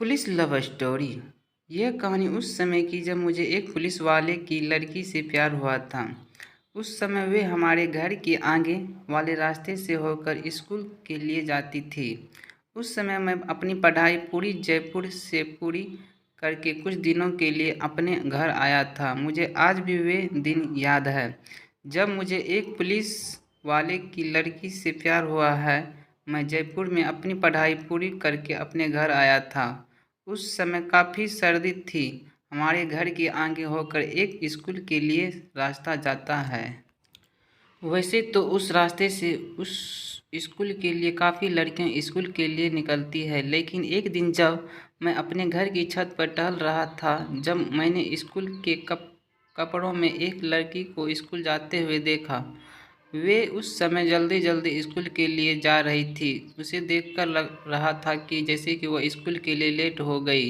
Police love story. यह कहानी उस समय की जब मुझे एक पुलिस वाले की लड़की से प्यार हुआ था। उस समय वे हमारे घर के आगे वाले रास्ते से होकर स्कूल के लिए जाती थी। उस समय मैं अपनी पढ़ाई पूरी जयपुर से पूरी करके कुछ दिनों के लिए अपने घर आया था। मुझे आज भी वे दिन याद है जब मुझे एक पुलिस वाले की लड़की से प्यार हुआ है। मैं जयपुर में अपनी पढ़ाई पूरी करके अपने घर आया था। उस समय काफ़ी सर्दी थी। हमारे घर के आगे होकर एक स्कूल के लिए रास्ता जाता है। वैसे तो उस रास्ते से उस स्कूल के लिए काफ़ी लड़कियां स्कूल के लिए निकलती है, लेकिन एक दिन जब मैं अपने घर की छत पर टहल रहा था, जब मैंने स्कूल के कपड़ों में एक लड़की को स्कूल जाते हुए देखा। वे उस समय जल्दी जल्दी स्कूल के लिए जा रही थी। उसे देखकर लग रहा था कि जैसे कि वह स्कूल के लिए लेट हो गई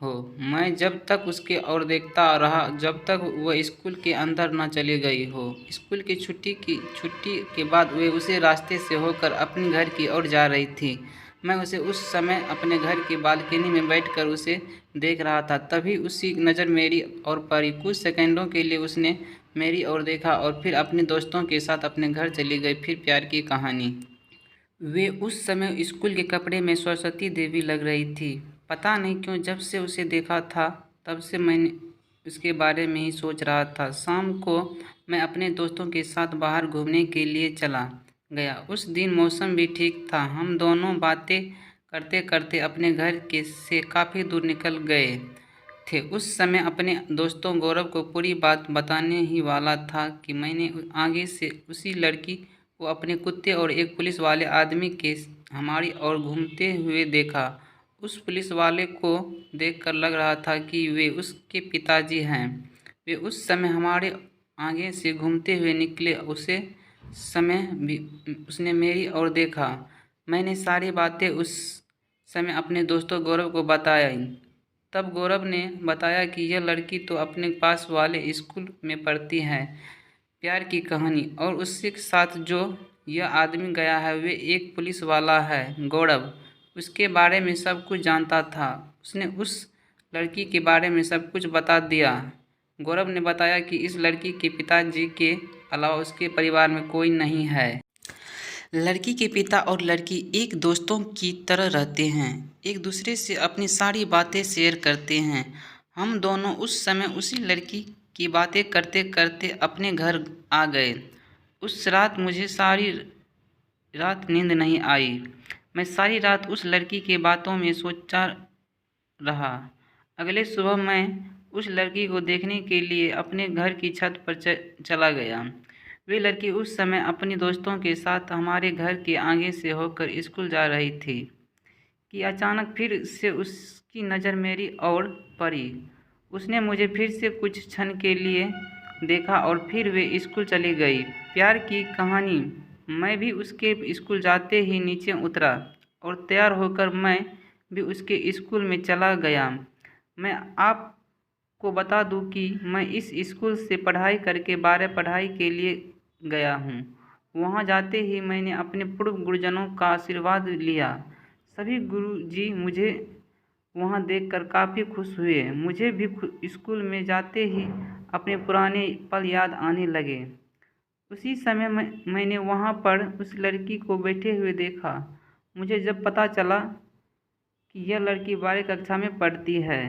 हो। मैं जब तक उसके और देखता रहा जब तक वह स्कूल के अंदर न चली गई हो। स्कूल की छुट्टी के बाद वे उसे रास्ते से होकर अपने घर की ओर जा रही थी। मैं उसे उस समय अपने घर की बालकनी में बैठकर उसे देख रहा था। तभी उसकी नज़र मेरी ओर पड़ी। कुछ सेकंडों के लिए उसने मेरी ओर देखा और फिर अपने दोस्तों के साथ अपने घर चली गई। फिर प्यार की कहानी। वे उस समय स्कूल के कपड़े में सरस्वती देवी लग रही थी। पता नहीं क्यों जब से उसे देखा था तब से मैंने उसके बारे में ही सोच रहा था। शाम को मैं अपने दोस्तों के साथ बाहर घूमने के लिए चला गया। उस दिन मौसम भी ठीक था। हम दोनों बातें करते करते अपने घर के से काफ़ी दूर निकल गए थे। उस समय अपने दोस्तों गौरव को पूरी बात बताने ही वाला था कि मैंने आगे से उसी लड़की को अपने कुत्ते और एक पुलिस वाले आदमी के हमारी ओर घूमते हुए देखा। उस पुलिस वाले को देखकर लग रहा था कि वे उसके पिताजी हैं। वे उस समय हमारे आगे से घूमते हुए निकले। उसे समय भी उसने मेरी ओर देखा। मैंने सारी बातें उस समय अपने दोस्तों गौरव को बताई। तब गौरव ने बताया कि यह लड़की तो अपने पास वाले स्कूल में पढ़ती है। प्यार की कहानी। और उसके साथ जो यह आदमी गया है वे एक पुलिस वाला है। गौरव उसके बारे में सब कुछ जानता था। उसने उस लड़की के बारे में सब कुछ बता दिया। गौरव ने बताया कि इस लड़की के पिताजी के अलावा उसके परिवार में कोई नहीं है। लड़की के पिता और लड़की एक दोस्तों की तरह रहते हैं, एक दूसरे से अपनी सारी बातें शेयर करते हैं। हम दोनों उस समय उसी लड़की की बातें करते करते अपने घर आ गए। उस रात मुझे सारी रात नींद नहीं आई। मैं सारी रात उस लड़की के बातों में सोचा रहा। अगले सुबह मैं उस लड़की को देखने के लिए अपने घर की छत पर चला गया। वे लड़की उस समय अपने दोस्तों के साथ हमारे घर के आगे से होकर स्कूल जा रही थी कि अचानक फिर से उसकी नज़र मेरी ओर पड़ी। उसने मुझे फिर से कुछ क्षण के लिए देखा और फिर वे स्कूल चली गई। प्यार की कहानी। मैं भी उसके स्कूल जाते ही नीचे उतरा और तैयार होकर मैं भी उसके स्कूल में चला गया। मैं आपको बता दूं कि मैं इस स्कूल से पढ़ाई करके 12 पढ़ाई के लिए गया हूँ। वहाँ जाते ही मैंने अपने पूर्व गुरुजनों का आशीर्वाद लिया। सभी गुरुजी मुझे वहाँ देखकर काफ़ी खुश हुए। मुझे भी स्कूल में जाते ही अपने पुराने पल याद आने लगे। उसी समय मैंने वहाँ पर उस लड़की को बैठे हुए देखा। मुझे जब पता चला कि यह लड़की 12 कक्षा में पढ़ती है